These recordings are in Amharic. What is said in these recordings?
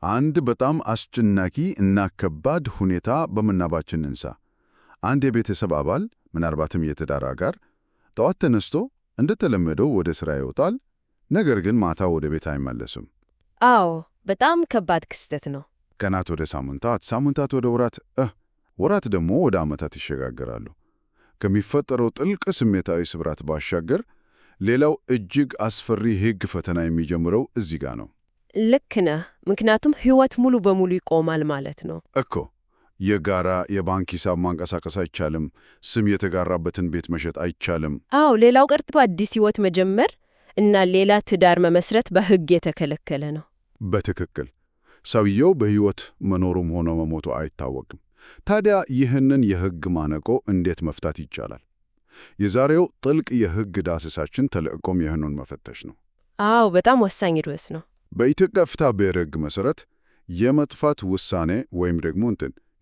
አንድ በጣም አስጨናቂ እና ከባድ ሁኔታ በምናባችን እንሳ። አንድ የቤተሰብ አባል ምናልባትም የትዳር አጋር ጠዋት ተነስቶ እንደተለመደው ወደ ሥራ ይወጣል፣ ነገር ግን ማታ ወደ ቤት አይመለስም። አዎ፣ በጣም ከባድ ክስተት ነው። ቀናት ወደ ሳምንታት፣ ሳምንታት ወደ ወራት፣ ወራት ደግሞ ወደ ዓመታት ይሸጋገራሉ። ከሚፈጠረው ጥልቅ ስሜታዊ ስብራት ባሻገር ሌላው እጅግ አስፈሪ ሕግ ፈተና የሚጀምረው እዚህ ጋር ነው። ልክ ነህ። ምክንያቱም ሕይወት ሙሉ በሙሉ ይቆማል ማለት ነው እኮ። የጋራ የባንክ ሂሳብ ማንቀሳቀስ አይቻልም። ስም የተጋራበትን ቤት መሸጥ አይቻልም። አዎ፣ ሌላው ቀርቶ አዲስ ሕይወት መጀመር እና ሌላ ትዳር መመስረት በሕግ የተከለከለ ነው። በትክክል። ሰውየው በሕይወት መኖሩም ሆነ መሞቱ አይታወቅም። ታዲያ ይህንን የሕግ ማነቆ እንዴት መፍታት ይቻላል? የዛሬው ጥልቅ የሕግ ዳሰሳችን ተልዕኮም ይህንን መፈተሽ ነው። አዎ፣ በጣም ወሳኝ ርዕስ ነው። በኢትዮጵያ ፍትሐ ብሔር ሕግ መሠረት የመጥፋት ውሳኔ ወይም ደግሞ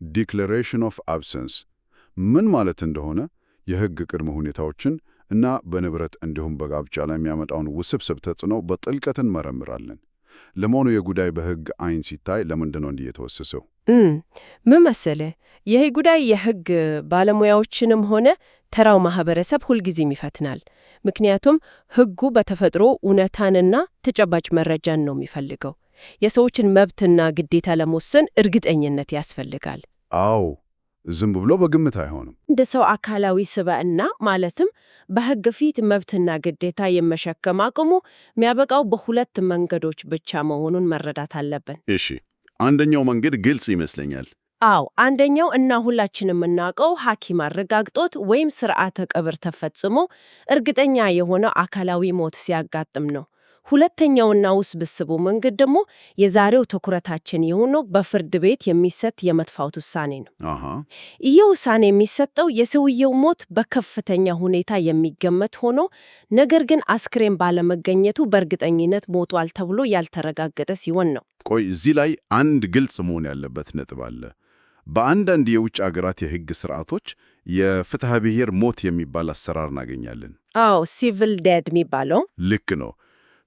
ዲክለሬሽን ኦፍ አብሰንስ ምን ማለት እንደሆነ፣ የሕግ ቅድመ ሁኔታዎችን እና በንብረት እንዲሁም በጋብቻ ላይ የሚያመጣውን ውስብስብ ተጽዕኖ በጥልቀት እንመረምራለን። ለመሆኑ የጉዳይ በሕግ ዓይን ሲታይ ለምንድን ነው እንዲህ የተወሰሰው? ምን መሰለህ፣ ይህ ጉዳይ የሕግ ባለሙያዎችንም ሆነ ተራው ማህበረሰብ ሁልጊዜም ይፈትናል። ምክንያቱም ሕጉ በተፈጥሮ እውነታንና ተጨባጭ መረጃን ነው የሚፈልገው። የሰዎችን መብትና ግዴታ ለመወሰን እርግጠኝነት ያስፈልጋል። አዎ፣ ዝም ብሎ በግምት አይሆንም። እንደ ሰው አካላዊ ስብዕና ማለትም በሕግ ፊት መብትና ግዴታ የመሸከም አቅሙ የሚያበቃው በሁለት መንገዶች ብቻ መሆኑን መረዳት አለብን። እሺ፣ አንደኛው መንገድ ግልጽ ይመስለኛል። አዎ፣ አንደኛው እና ሁላችንም የምናውቀው ሐኪም አረጋግጦት ወይም ስርዓተ ቀብር ተፈጽሞ እርግጠኛ የሆነ አካላዊ ሞት ሲያጋጥም ነው። ሁለተኛውና ውስብስቡ መንገድ ደግሞ የዛሬው ትኩረታችን የሆነው በፍርድ ቤት የሚሰጥ የመጥፋት ውሳኔ ነው። ይህ ውሳኔ የሚሰጠው የሰውየው ሞት በከፍተኛ ሁኔታ የሚገመት ሆኖ ነገር ግን አስክሬን ባለመገኘቱ በእርግጠኝነት ሞቷል ተብሎ ያልተረጋገጠ ሲሆን ነው። ቆይ፣ እዚህ ላይ አንድ ግልጽ መሆን ያለበት ነጥብ አለ። በአንዳንድ የውጭ አገራት የሕግ ስርዓቶች የፍትሐ ብሔር ሞት የሚባል አሰራር እናገኛለን። አዎ፣ ሲቪል ዴድ የሚባለው ልክ ነው።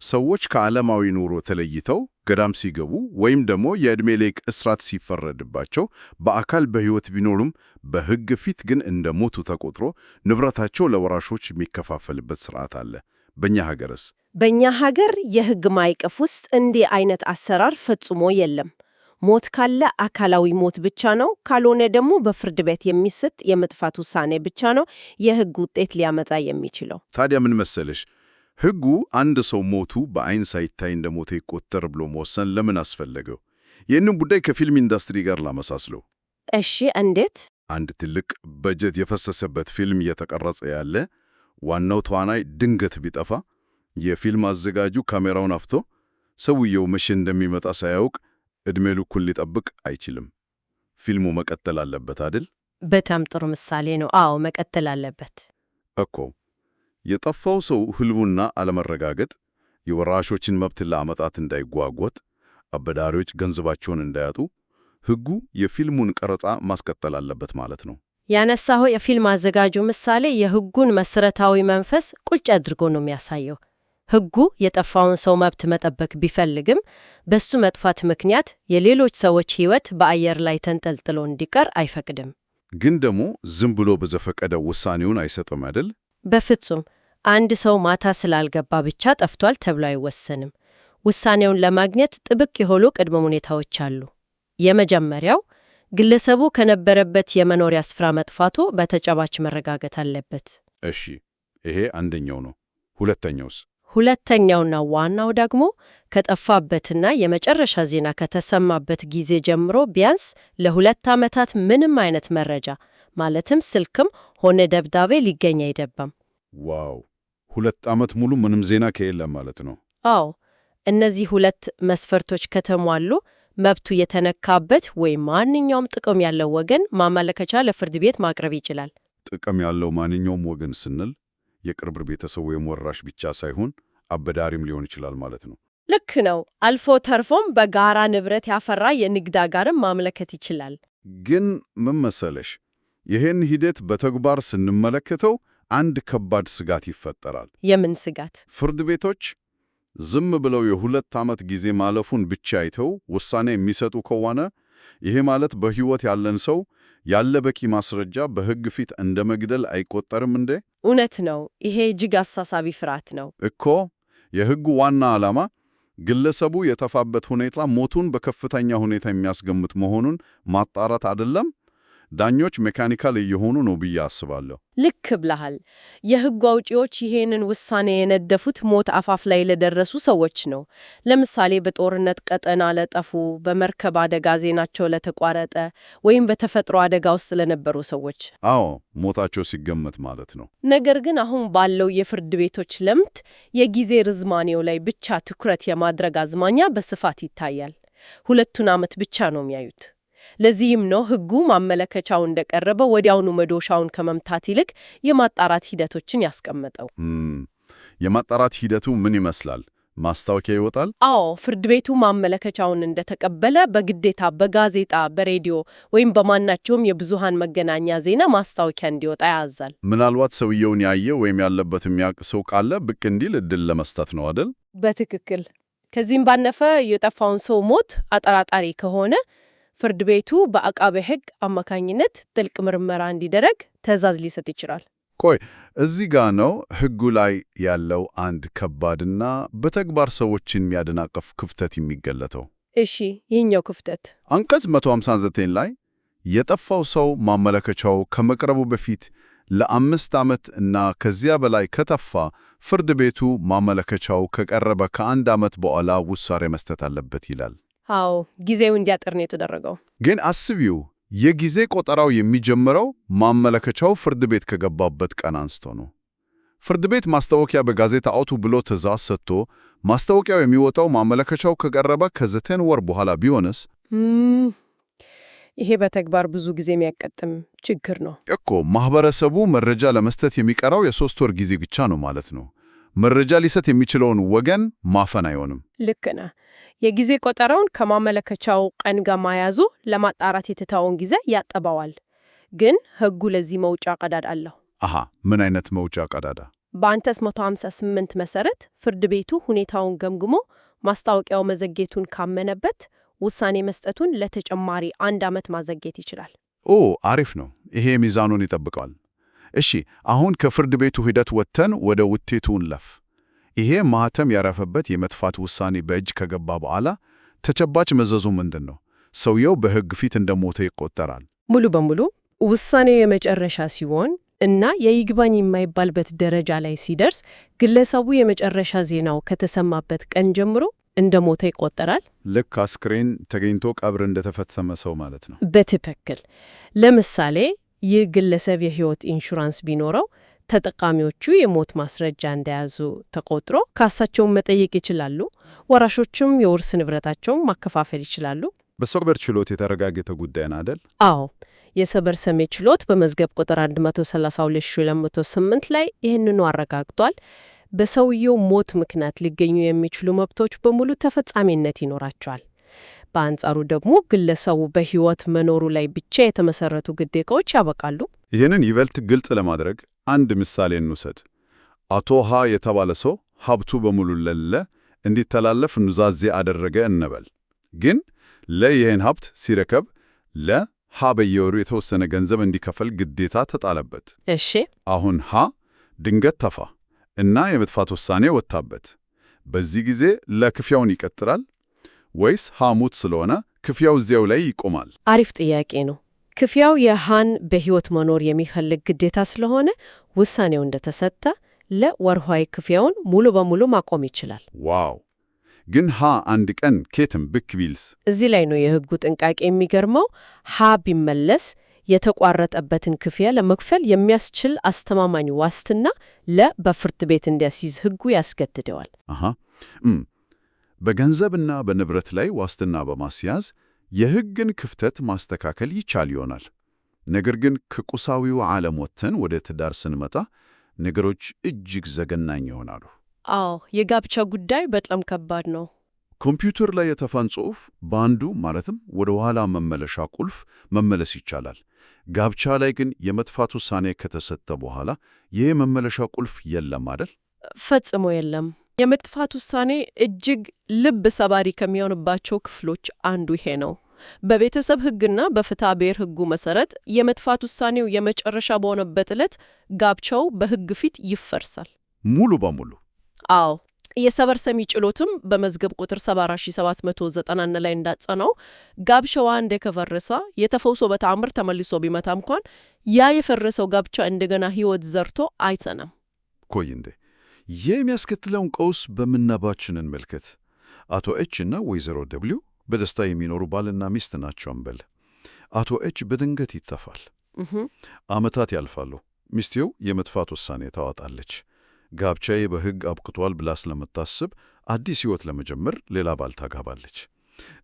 ሰዎች ከዓለማዊ ኑሮ ተለይተው ገዳም ሲገቡ ወይም ደግሞ የዕድሜ ልክ እስራት ሲፈረድባቸው በአካል በሕይወት ቢኖሩም በሕግ ፊት ግን እንደ ሞቱ ተቆጥሮ ንብረታቸው ለወራሾች የሚከፋፈልበት ስርዓት አለ። በእኛ ሀገርስ? በእኛ ሀገር የሕግ ማዕቀፍ ውስጥ እንዲህ አይነት አሰራር ፈጽሞ የለም። ሞት ካለ አካላዊ ሞት ብቻ ነው፣ ካልሆነ ደግሞ በፍርድ ቤት የሚሰጥ የመጥፋት ውሳኔ ብቻ ነው የሕግ ውጤት ሊያመጣ የሚችለው። ታዲያ ምን መሰለሽ፣ ሕጉ አንድ ሰው ሞቱ በአይን ሳይታይ እንደ ሞተ ይቆጠር ብሎ መወሰን ለምን አስፈለገው? ይህንን ጉዳይ ከፊልም ኢንዱስትሪ ጋር ላመሳስለው። እሺ፣ እንዴት? አንድ ትልቅ በጀት የፈሰሰበት ፊልም እየተቀረጸ ያለ ዋናው ተዋናይ ድንገት ቢጠፋ የፊልም አዘጋጁ ካሜራውን አፍቶ ሰውየው መቼ እንደሚመጣ ሳያውቅ ዕድሜ ልኩን ሊጠብቅ አይችልም። ፊልሙ መቀጠል አለበት አይደል? በጣም ጥሩ ምሳሌ ነው። አዎ፣ መቀጠል አለበት እኮ። የጠፋው ሰው ህልውና አለመረጋገጥ የወራሾችን መብት ለዓመታት እንዳይጓጎጥ፣ አበዳሪዎች ገንዘባቸውን እንዳያጡ ሕጉ የፊልሙን ቀረጻ ማስቀጠል አለበት ማለት ነው። ያነሳው የፊልም አዘጋጁ ምሳሌ የሕጉን መሰረታዊ መንፈስ ቁልጭ አድርጎ ነው የሚያሳየው። ሕጉ የጠፋውን ሰው መብት መጠበቅ ቢፈልግም በሱ መጥፋት ምክንያት የሌሎች ሰዎች ሕይወት በአየር ላይ ተንጠልጥሎ እንዲቀር አይፈቅድም። ግን ደግሞ ዝም ብሎ በዘፈቀደ ውሳኔውን አይሰጥም አይደል? በፍጹም። አንድ ሰው ማታ ስላልገባ ብቻ ጠፍቷል ተብሎ አይወሰንም። ውሳኔውን ለማግኘት ጥብቅ የሆኑ ቅድመ ሁኔታዎች አሉ። የመጀመሪያው ግለሰቡ ከነበረበት የመኖሪያ ስፍራ መጥፋቱ በተጨባጭ መረጋገጥ አለበት። እሺ፣ ይሄ አንደኛው ነው። ሁለተኛውስ? ሁለተኛውና ዋናው ደግሞ ከጠፋበትና የመጨረሻ ዜና ከተሰማበት ጊዜ ጀምሮ ቢያንስ ለ2 ዓመታት ምንም አይነት መረጃ ማለትም ስልክም ሆነ ደብዳቤ ሊገኝ አይገባም። ዋው! 2 ዓመት ሙሉ ምንም ዜና ከየለም ማለት ነው? አዎ። እነዚህ 2 መስፈርቶች ከተሟሉ መብቱ የተነካበት ወይም ማንኛውም ጥቅም ያለው ወገን ማመልከቻ ለፍርድ ቤት ማቅረብ ይችላል። ጥቅም ያለው ማንኛውም ወገን ስንል የቅርብ ቤተሰብ ወይም ወራሽ ብቻ ሳይሆን አበዳሪም ሊሆን ይችላል ማለት ነው? ልክ ነው። አልፎ ተርፎም በጋራ ንብረት ያፈራ የንግድ አጋርም ማመልከት ይችላል። ግን ምን መሰለሽ፣ ይህን ሂደት በተግባር ስንመለከተው አንድ ከባድ ስጋት ይፈጠራል። የምን ስጋት? ፍርድ ቤቶች ዝም ብለው የ2 ዓመት ጊዜ ማለፉን ብቻ አይተው ውሳኔ የሚሰጡ ከሆነ ይሄ ማለት በሕይወት ያለን ሰው ያለ በቂ ማስረጃ በሕግ ፊት እንደ መግደል አይቆጠርም እንዴ? እውነት ነው። ይሄ እጅግ አሳሳቢ ፍርሃት ነው እኮ የሕጉ ዋና ዓላማ ግለሰቡ የተፋበት ሁኔታ ሞቱን በከፍተኛ ሁኔታ የሚያስገምት መሆኑን ማጣራት አይደለም? ዳኞች ሜካኒካል እየሆኑ ነው ብዬ አስባለሁ። ልክ ብለሃል። የሕግ አውጪዎች ይሄንን ውሳኔ የነደፉት ሞት አፋፍ ላይ ለደረሱ ሰዎች ነው። ለምሳሌ በጦርነት ቀጠና ለጠፉ፣ በመርከብ አደጋ ዜናቸው ለተቋረጠ ወይም በተፈጥሮ አደጋ ውስጥ ለነበሩ ሰዎች። አዎ፣ ሞታቸው ሲገመት ማለት ነው። ነገር ግን አሁን ባለው የፍርድ ቤቶች ልምድ የጊዜ ርዝማኔው ላይ ብቻ ትኩረት የማድረግ አዝማሚያ በስፋት ይታያል። 2 ዓመት ብቻ ነው የሚያዩት። ለዚህም ነው ሕጉ ማመለከቻው እንደቀረበ ወዲያውኑ መዶሻውን ከመምታት ይልቅ የማጣራት ሂደቶችን ያስቀመጠው። የማጣራት ሂደቱ ምን ይመስላል? ማስታወቂያ ይወጣል? አዎ፣ ፍርድ ቤቱ ማመለከቻውን እንደተቀበለ በግዴታ በጋዜጣ፣ በሬዲዮ ወይም በማናቸውም የብዙሃን መገናኛ ዜና ማስታወቂያ እንዲወጣ ያዛል። ምናልባት ሰውየውን ያየ ወይም ያለበት የሚያውቅ ሰው ካለ ብቅ እንዲል እድል ለመስጠት ነው አይደል? በትክክል። ከዚህም ባነፈ የጠፋውን ሰው ሞት አጠራጣሪ ከሆነ ፍርድ ቤቱ በአቃቤ ሕግ አማካኝነት ጥልቅ ምርመራ እንዲደረግ ትዕዛዝ ሊሰጥ ይችላል። ቆይ እዚህ ጋ ነው ሕጉ ላይ ያለው አንድ ከባድና በተግባር ሰዎችን የሚያደናቅፍ ክፍተት የሚገለጠው። እሺ፣ ይህኛው ክፍተት አንቀጽ 159 ላይ የጠፋው ሰው ማመለከቻው ከመቅረቡ በፊት ለ5 ዓመት እና ከዚያ በላይ ከጠፋ ፍርድ ቤቱ ማመለከቻው ከቀረበ ከ1 ዓመት በኋላ ውሳኔ መስጠት አለበት ይላል። አዎ፣ ጊዜው እንዲያጥር ነው የተደረገው። ግን አስቢው፣ የጊዜ ቆጠራው የሚጀምረው ማመለከቻው ፍርድ ቤት ከገባበት ቀን አንስቶ ነው። ፍርድ ቤት ማስታወቂያ በጋዜጣ አውጡ ብሎ ትዕዛዝ ሰጥቶ ማስታወቂያው የሚወጣው ማመለከቻው ከቀረበ ከ9 ወር በኋላ ቢሆንስ? ይሄ በተግባር ብዙ ጊዜ የሚያጋጥም ችግር ነው እኮ። ማህበረሰቡ መረጃ ለመስጠት የሚቀራው የ3 ወር ጊዜ ብቻ ነው ማለት ነው። መረጃ ሊሰጥ የሚችለውን ወገን ማፈን አይሆንም። ልክ ነህ። የጊዜ ቆጠራውን ከማመለከቻው ቀን ጋር ማያዙ ለማጣራት የተተወውን ጊዜ ያጠባዋል። ግን ሕጉ ለዚህ መውጫ ቀዳዳ አለው። አሃ፣ ምን አይነት መውጫ ቀዳዳ? በአንቀጽ 158 መሰረት ፍርድ ቤቱ ሁኔታውን ገምግሞ ማስታወቂያው መዘግየቱን ካመነበት ውሳኔ መስጠቱን ለተጨማሪ 1 ዓመት ማዘግየት ይችላል። ኦ፣ አሪፍ ነው። ይሄ ሚዛኑን ይጠብቃል። እሺ፣ አሁን ከፍርድ ቤቱ ሂደት ወጥተን ወደ ውጤቱ እንለፍ። ይሄ ማህተም ያረፈበት የመጥፋት ውሳኔ በእጅ ከገባ በኋላ ተጨባጭ መዘዙ ምንድን ነው? ሰውየው በሕግ ፊት እንደሞተ ይቆጠራል? ሙሉ በሙሉ ውሳኔው የመጨረሻ ሲሆን እና የይግባኝ የማይባልበት ደረጃ ላይ ሲደርስ ግለሰቡ የመጨረሻ ዜናው ከተሰማበት ቀን ጀምሮ እንደሞተ ይቆጠራል። ልክ አስክሬን ተገኝቶ ቀብር እንደተፈጸመ ሰው ማለት ነው። በትክክል። ለምሳሌ ይህ ግለሰብ የሕይወት ኢንሹራንስ ቢኖረው ተጠቃሚዎቹ የሞት ማስረጃ እንደያዙ ተቆጥሮ ካሳቸውን መጠየቅ ይችላሉ። ወራሾቹም የውርስ ንብረታቸውን ማከፋፈል ይችላሉ። በሰበር ችሎት የተረጋገጠ ጉዳይ አይደል? አዎ፣ የሰበር ሰሚ ችሎት በመዝገብ ቁጥር 132208 ላይ ይህንኑ አረጋግጧል። በሰውየው ሞት ምክንያት ሊገኙ የሚችሉ መብቶች በሙሉ ተፈጻሚነት ይኖራቸዋል። በአንጻሩ ደግሞ ግለሰቡ በሕይወት መኖሩ ላይ ብቻ የተመሰረቱ ግዴታዎች ያበቃሉ። ይህንን ይበልጥ ግልጽ ለማድረግ አንድ ምሳሌ እንውሰድ። አቶ ሀ የተባለ ሰው ሀብቱ በሙሉ ለለ እንዲተላለፍ ኑዛዜ አደረገ እንበል። ግን ይህን ሀብት ሲረከብ ለሀ በየወሩ የተወሰነ ገንዘብ እንዲከፈል ግዴታ ተጣለበት። እሺ፣ አሁን ሀ ድንገት ተፋ እና የመጥፋት ውሳኔ ወጣበት። በዚህ ጊዜ ለክፍያውን ይቀጥላል ወይስ ሀ ሙት ስለሆነ ክፍያው እዚያው ላይ ይቆማል? አሪፍ ጥያቄ ነው። ክፍያው የሃን በሕይወት መኖር የሚፈልግ ግዴታ ስለሆነ ውሳኔው እንደተሰጠ ለወርሃዊ ክፍያውን ሙሉ በሙሉ ማቆም ይችላል። ዋው! ግን ሀ አንድ ቀን ኬትም ብክ ቢልስ? እዚህ ላይ ነው የሕጉ ጥንቃቄ የሚገርመው። ሀ ቢመለስ የተቋረጠበትን ክፍያ ለመክፈል የሚያስችል አስተማማኝ ዋስትና በፍርድ ቤት እንዲያስይዝ ሕጉ ያስገድደዋል። በገንዘብና በንብረት ላይ ዋስትና በማስያዝ የሕግን ክፍተት ማስተካከል ይቻል ይሆናል። ነገር ግን ከቁሳዊው ዓለም ወጥተን ወደ ትዳር ስንመጣ ነገሮች እጅግ ዘገናኝ ይሆናሉ። አዎ፣ የጋብቻ ጉዳይ በጣም ከባድ ነው። ኮምፒውተር ላይ የተፋን ጽሑፍ በአንዱ ማለትም ወደ ኋላ መመለሻ ቁልፍ መመለስ ይቻላል። ጋብቻ ላይ ግን የመጥፋት ውሳኔ ከተሰጠ በኋላ ይህ መመለሻ ቁልፍ የለም አይደል? ፈጽሞ የለም። የመጥፋት ውሳኔ እጅግ ልብ ሰባሪ ከሚሆንባቸው ክፍሎች አንዱ ይሄ ነው። በቤተሰብ ሕግና በፍትሐ ብሔር ሕጉ መሰረት የመጥፋት ውሳኔው የመጨረሻ በሆነበት ዕለት ጋብቻው በሕግ ፊት ይፈርሳል። ሙሉ በሙሉ? አዎ። የሰበር ሰሚ ችሎትም በመዝገብ ቁጥር 74790 ላይ እንዳጸናው ጋብቻዋ እንደከፈረሰ የተፈውሶ በተአምር ተመልሶ ቢመታ እንኳን ያ የፈረሰው ጋብቻ እንደገና ሕይወት ዘርቶ አይጸናም። ቆይ እንዴ! ይህ የሚያስከትለውን ቀውስ በምናባችን እንመልከት። አቶ ኤች እና ወይዘሮ ደብሊው በደስታ የሚኖሩ ባልና ሚስት ናቸው እንበል። አቶ ኤች በድንገት ይጠፋል። ዓመታት ያልፋሉ። ሚስቴው የመጥፋት ውሳኔ ታወጣለች። ጋብቻዬ በሕግ አብቅቷል ብላ ስለምታስብ አዲስ ሕይወት ለመጀመር ሌላ ባል ታጋባለች።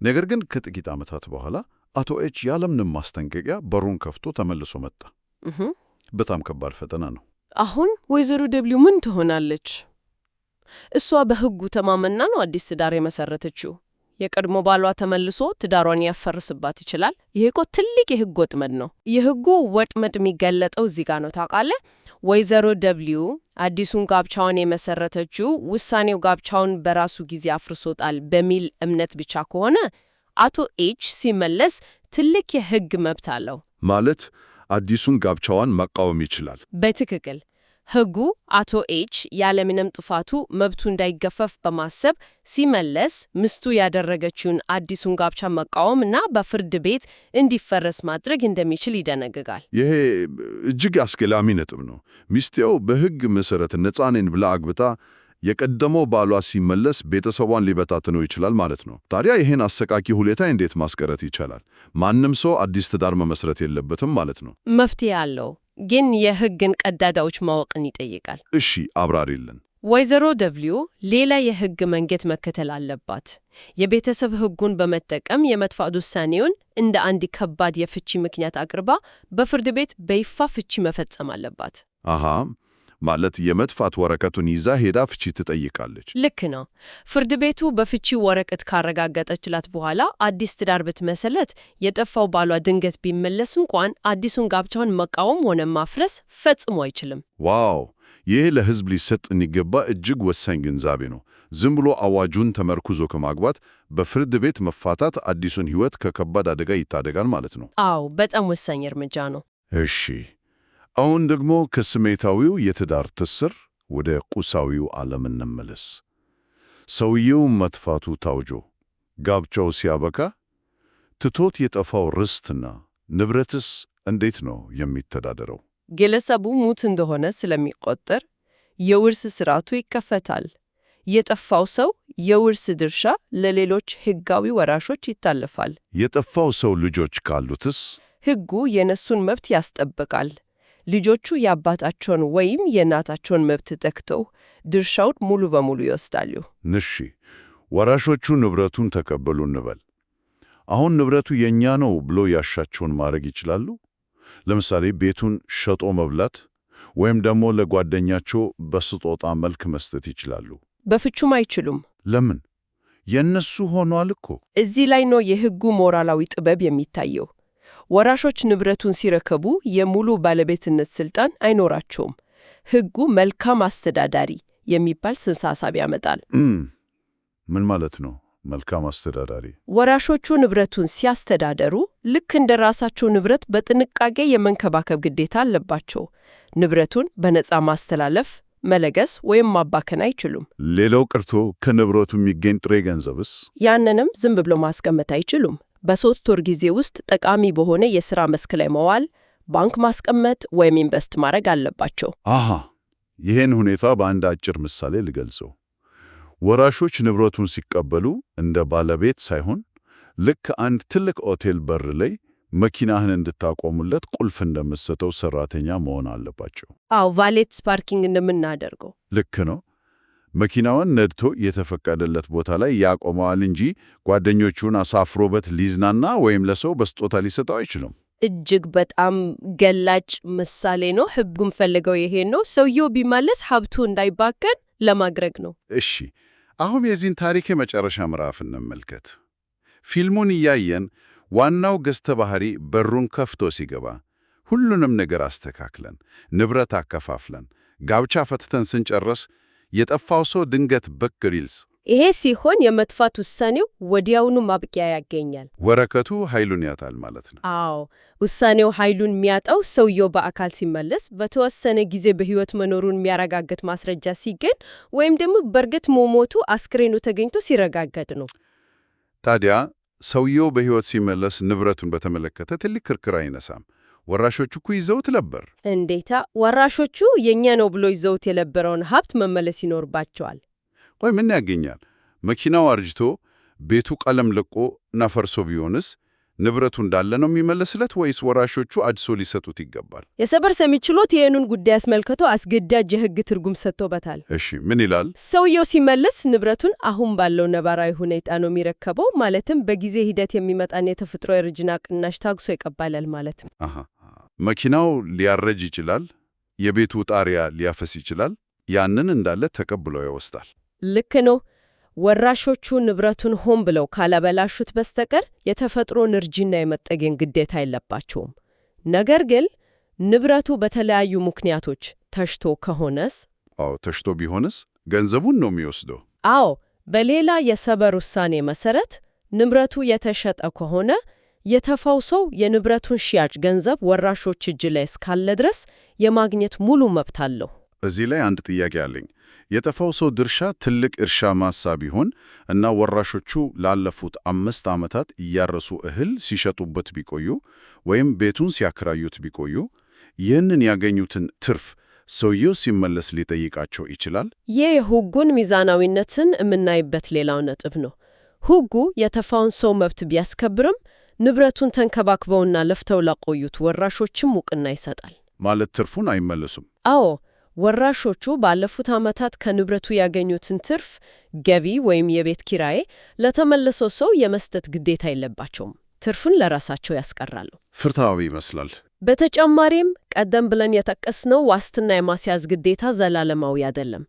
ነገር ግን ከጥቂት ዓመታት በኋላ አቶ ኤች ያለምንም ማስጠንቀቂያ በሩን ከፍቶ ተመልሶ መጣ። በጣም ከባድ ፈተና ነው። አሁን ወይዘሮ ደብሊው ምን ትሆናለች? እሷ በሕጉ ተማመና ነው አዲስ ትዳር የመሰረተችው። የቀድሞ ባሏ ተመልሶ ትዳሯን ያፈርስባት ይችላል። ይሄ እኮ ትልቅ የሕግ ወጥመድ ነው። የሕጉ ወጥመድ የሚገለጠው እዚህ ጋር ነው ታውቃለህ። ወይዘሮ ደብሊው አዲሱን ጋብቻውን የመሰረተችው ውሳኔው ጋብቻውን በራሱ ጊዜ አፍርሶታል በሚል እምነት ብቻ ከሆነ አቶ ኤች ሲመለስ ትልቅ የሕግ መብት አለው። ማለት አዲሱን ጋብቻዋን መቃወም ይችላል። በትክክል ሕጉ አቶ ኤች ያለምንም ጥፋቱ መብቱ እንዳይገፈፍ በማሰብ ሲመለስ ሚስቱ ያደረገችውን አዲሱን ጋብቻ መቃወም እና በፍርድ ቤት እንዲፈረስ ማድረግ እንደሚችል ይደነግጋል። ይሄ እጅግ አስገላሚ ነጥብ ነው። ሚስቴው በሕግ መሰረት ነፃ ነኝ ብላ አግብታ የቀደመው ባሏ ሲመለስ ቤተሰቧን ሊበታትነው ይችላል ማለት ነው። ታዲያ ይሄን አሰቃቂ ሁኔታ እንዴት ማስቀረት ይቻላል? ማንም ሰው አዲስ ትዳር መመስረት የለበትም ማለት ነው። መፍትሄ አለው፣ ግን የሕግን ቀዳዳዎች ማወቅን ይጠይቃል። እሺ፣ አብራሪልን። ወይዘሮ ደብሊው ሌላ የሕግ መንገድ መከተል አለባት። የቤተሰብ ሕጉን በመጠቀም የመጥፋት ውሳኔውን እንደ አንድ ከባድ የፍቺ ምክንያት አቅርባ በፍርድ ቤት በይፋ ፍቺ መፈጸም አለባት። አሃ፣ ማለት የመጥፋት ወረቀቱን ይዛ ሄዳ ፍቺ ትጠይቃለች። ልክ ነው። ፍርድ ቤቱ በፍቺ ወረቀት ካረጋገጠችላት በኋላ አዲስ ትዳር ብትመሰረት የጠፋው ባሏ ድንገት ቢመለስ እንኳን አዲሱን ጋብቻውን መቃወም ሆነ ማፍረስ ፈጽሞ አይችልም። ዋው! ይህ ለሕዝብ ሊሰጥ የሚገባ እጅግ ወሳኝ ግንዛቤ ነው። ዝም ብሎ አዋጁን ተመርኩዞ ከማግባት በፍርድ ቤት መፋታት አዲሱን ሕይወት ከከባድ አደጋ ይታደጋል ማለት ነው። አዎ፣ በጣም ወሳኝ እርምጃ ነው። እሺ፣ አሁን ደግሞ ከስሜታዊው የትዳር ትስር ወደ ቁሳዊው ዓለም እንመለስ። ሰውየው መጥፋቱ ታውጆ ጋብቻው ሲያበቃ ትቶት የጠፋው ርስትና ንብረትስ እንዴት ነው የሚተዳደረው? ግለሰቡ ሙት እንደሆነ ስለሚቆጠር የውርስ ስርዓቱ ይከፈታል። የጠፋው ሰው የውርስ ድርሻ ለሌሎች ሕጋዊ ወራሾች ይታለፋል። የጠፋው ሰው ልጆች ካሉትስ? ሕጉ የነሱን መብት ያስጠብቃል። ልጆቹ የአባታቸውን ወይም የእናታቸውን መብት ተክተው ድርሻውን ሙሉ በሙሉ ይወስዳሉ። እሺ፣ ወራሾቹ ንብረቱን ተቀበሉ እንበል። አሁን ንብረቱ የኛ ነው ብሎ ያሻቸውን ማድረግ ይችላሉ? ለምሳሌ ቤቱን ሸጦ መብላት ወይም ደግሞ ለጓደኛቸው በስጦታ መልክ መስጠት ይችላሉ? በፍጹም አይችሉም። ለምን? የነሱ ሆኗል እኮ። እዚህ ላይ ነው የሕጉ ሞራላዊ ጥበብ የሚታየው። ወራሾች ንብረቱን ሲረከቡ የሙሉ ባለቤትነት ስልጣን አይኖራቸውም። ሕጉ መልካም አስተዳዳሪ የሚባል ጽንሰ ሐሳብ ያመጣል። ምን ማለት ነው መልካም አስተዳዳሪ? ወራሾቹ ንብረቱን ሲያስተዳደሩ ልክ እንደ ራሳቸው ንብረት በጥንቃቄ የመንከባከብ ግዴታ አለባቸው። ንብረቱን በነፃ ማስተላለፍ፣ መለገስ ወይም ማባከን አይችሉም። ሌላው ቀርቶ ከንብረቱ የሚገኝ ጥሬ ገንዘብስ? ያንንም ዝም ብሎ ማስቀመጥ አይችሉም። በ3 ወር ጊዜ ውስጥ ጠቃሚ በሆነ የሥራ መስክ ላይ መዋል፣ ባንክ ማስቀመጥ ወይም ኢንቨስት ማድረግ አለባቸው። አሃ፣ ይህን ሁኔታ በአንድ አጭር ምሳሌ ልገልጸው። ወራሾች ንብረቱን ሲቀበሉ እንደ ባለቤት ሳይሆን ልክ አንድ ትልቅ ሆቴል በር ላይ መኪናህን እንድታቆሙለት ቁልፍ እንደምትሰጠው ሰራተኛ መሆን አለባቸው። አዎ፣ ቫሌት ፓርኪንግ እንደምናደርገው ልክ ነው። መኪናውን ነድቶ የተፈቀደለት ቦታ ላይ ያቆመዋል እንጂ ጓደኞቹን አሳፍሮበት ሊዝናና ወይም ለሰው በስጦታ ሊሰጠው አይችልም። እጅግ በጣም ገላጭ ምሳሌ ነው። ሕጉም ፈልገው ይሄ ነው። ሰውየው ቢመለስ ሀብቱ እንዳይባከን ለማድረግ ነው። እሺ፣ አሁን የዚህን ታሪክ የመጨረሻ ምዕራፍ እንመልከት። ፊልሙን እያየን ዋናው ገጸ ባህሪ በሩን ከፍቶ ሲገባ ሁሉንም ነገር አስተካክለን፣ ንብረት አከፋፍለን፣ ጋብቻ ፈትተን ስንጨርስ የጠፋው ሰው ድንገት ብቅ ቢልስ? ይሄ ሲሆን የመጥፋት ውሳኔው ወዲያውኑ ማብቂያ ያገኛል። በረከቱ ኃይሉን ያጣል ማለት ነው። አዎ፣ ውሳኔው ኃይሉን የሚያጣው ሰውየው በአካል ሲመለስ፣ በተወሰነ ጊዜ በሕይወት መኖሩን የሚያረጋግጥ ማስረጃ ሲገኝ፣ ወይም ደግሞ በእርግጥ መሞቱ አስክሬኑ ተገኝቶ ሲረጋገጥ ነው። ታዲያ ሰውየው በሕይወት ሲመለስ ንብረቱን በተመለከተ ትልቅ ክርክር አይነሳም። ወራሾቹ እኮ ይዘውት ነበር። እንዴታ! ወራሾቹ የእኛ ነው ብሎ ይዘውት የነበረውን ሀብት መመለስ ይኖርባቸዋል። ቆይ ምን ያገኛል? መኪናው አርጅቶ ቤቱ ቀለም ለቆ እና ፈርሶ ቢሆንስ ንብረቱ እንዳለ ነው የሚመለስለት ወይስ ወራሾቹ አድሶ ሊሰጡት ይገባል? የሰበር ሰሚ ችሎት ይህንን ጉዳይ አስመልክቶ አስገዳጅ የሕግ ትርጉም ሰጥቶበታል። እሺ ምን ይላል? ሰውየው ሲመለስ ንብረቱን አሁን ባለው ነባራዊ ሁኔታ ነው የሚረከበው። ማለትም በጊዜ ሂደት የሚመጣን የተፈጥሮ የእርጅና ቅናሽ ታግሶ ይቀበላል ማለት ነው። መኪናው ሊያረጅ ይችላል፣ የቤቱ ጣሪያ ሊያፈስ ይችላል። ያንን እንዳለ ተቀብሎ ይወስዳል። ልክ ነው። ወራሾቹ ንብረቱን ሆን ብለው ካላበላሹት በስተቀር የተፈጥሮን እርጅና የመጠገን ግዴታ የለባቸውም። ነገር ግን ንብረቱ በተለያዩ ምክንያቶች ተሽቶ ከሆነስ? አዎ ተሽቶ ቢሆንስ ገንዘቡን ነው የሚወስደው። አዎ፣ በሌላ የሰበር ውሳኔ መሰረት ንብረቱ የተሸጠ ከሆነ የተፋው ሰው የንብረቱን ሽያጭ ገንዘብ ወራሾች እጅ ላይ እስካለ ድረስ የማግኘት ሙሉ መብት አለው። እዚህ ላይ አንድ ጥያቄ አለኝ። የጠፋው ሰው ድርሻ ትልቅ እርሻ ማሳ ቢሆን እና ወራሾቹ ላለፉት 5 ዓመታት እያረሱ እህል ሲሸጡበት ቢቆዩ ወይም ቤቱን ሲያከራዩት ቢቆዩ ይህንን ያገኙትን ትርፍ ሰውየው ሲመለስ ሊጠይቃቸው ይችላል? ይህ የሕጉን ሚዛናዊነትን የምናይበት ሌላው ነጥብ ነው። ሕጉ የተፋውን ሰው መብት ቢያስከብርም ንብረቱን ተንከባክበውና ለፍተው ላቆዩት ወራሾችም ዕውቅና ይሰጣል። ማለት ትርፉን አይመለሱም? አዎ፣ ወራሾቹ ባለፉት ዓመታት ከንብረቱ ያገኙትን ትርፍ፣ ገቢ ወይም የቤት ኪራይ ለተመለሰው ሰው የመስጠት ግዴታ የለባቸውም። ትርፉን ለራሳቸው ያስቀራሉ። ፍትሃዊ ይመስላል። በተጨማሪም ቀደም ብለን የጠቀስነው ዋስትና የማስያዝ ግዴታ ዘላለማዊ አይደለም።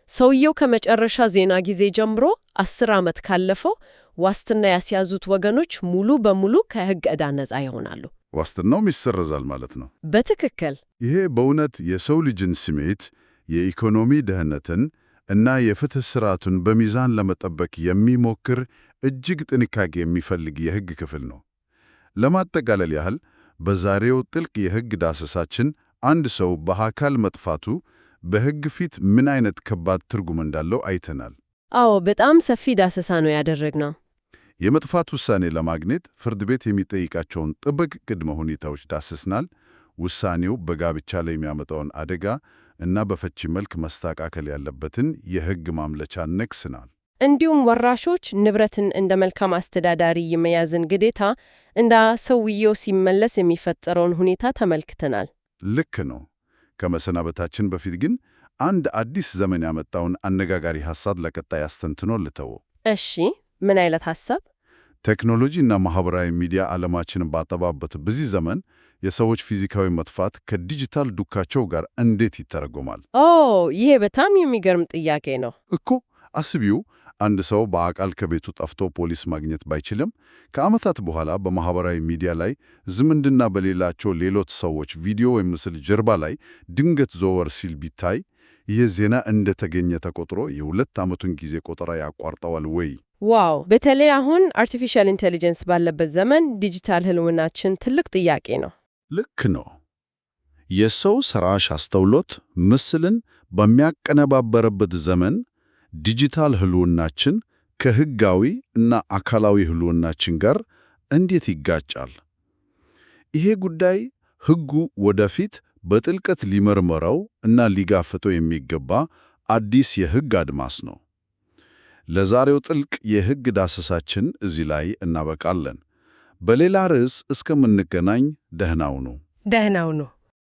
ሰውየው ከመጨረሻ ዜና ጊዜ ጀምሮ 10 ዓመት ካለፈው ዋስትና ያስያዙት ወገኖች ሙሉ በሙሉ ከሕግ ዕዳ ነፃ ይሆናሉ። ዋስትናውም ይሰረዛል ማለት ነው። በትክክል። ይሄ በእውነት የሰው ልጅን ስሜት፣ የኢኮኖሚ ደህንነትን እና የፍትህ ስርዓቱን በሚዛን ለመጠበቅ የሚሞክር እጅግ ጥንቃቄ የሚፈልግ የሕግ ክፍል ነው። ለማጠቃለል ያህል በዛሬው ጥልቅ የሕግ ዳሰሳችን አንድ ሰው በአካል መጥፋቱ በሕግ ፊት ምን አይነት ከባድ ትርጉም እንዳለው አይተናል። አዎ፣ በጣም ሰፊ ዳሰሳ ነው ያደረግነው። የመጥፋት ውሳኔ ለማግኘት ፍርድ ቤት የሚጠይቃቸውን ጥብቅ ቅድመ ሁኔታዎች ዳስስናል። ውሳኔው በጋብቻ ላይ የሚያመጣውን አደጋ እና በፍቺ መልክ መስተካከል ያለበትን የሕግ ማምለቻ ነቅሰናል። እንዲሁም ወራሾች ንብረትን እንደ መልካም አስተዳዳሪ የመያዝን ግዴታ እንደ ሰውየው ሲመለስ የሚፈጠረውን ሁኔታ ተመልክተናል። ልክ ነው። ከመሰናበታችን በፊት ግን አንድ አዲስ ዘመን ያመጣውን አነጋጋሪ ሐሳብ ለቀጣይ አስተንትኖ ልተው። እሺ፣ ምን አይነት ሐሳብ? ቴክኖሎጂ እና ማህበራዊ ሚዲያ ዓለማችንን ባጠባበት በዚህ ዘመን የሰዎች ፊዚካዊ መጥፋት ከዲጂታል ዱካቸው ጋር እንዴት ይተረጎማል? ይሄ በጣም የሚገርም ጥያቄ ነው እኮ። አስቢው፣ አንድ ሰው በአካል ከቤቱ ጠፍቶ ፖሊስ ማግኘት ባይችልም ከዓመታት በኋላ በማህበራዊ ሚዲያ ላይ ዝምድና በሌላቸው ሌሎች ሰዎች ቪዲዮ ወይም ምስል ጀርባ ላይ ድንገት ዘወር ሲል ቢታይ ይህ ዜና እንደተገኘ ተቆጥሮ የ2 ዓመቱን ጊዜ ቆጠራ ያቋርጠዋል ወይ? ዋው! በተለይ አሁን አርቲፊሻል ኢንቴሊጀንስ ባለበት ዘመን ዲጂታል ህልውናችን ትልቅ ጥያቄ ነው። ልክ ነው። የሰው ሰራሽ አስተውሎት ምስልን በሚያቀነባበረበት ዘመን ዲጂታል ህልውናችን ከህጋዊ እና አካላዊ ህልውናችን ጋር እንዴት ይጋጫል? ይሄ ጉዳይ ህጉ ወደፊት በጥልቀት ሊመርመረው እና ሊጋፈጠው የሚገባ አዲስ የህግ አድማስ ነው። ለዛሬው ጥልቅ የህግ ዳሰሳችን እዚህ ላይ እናበቃለን። በሌላ ርዕስ እስከምንገናኝ ደህና ሁኑ። ደህና ሁኑ።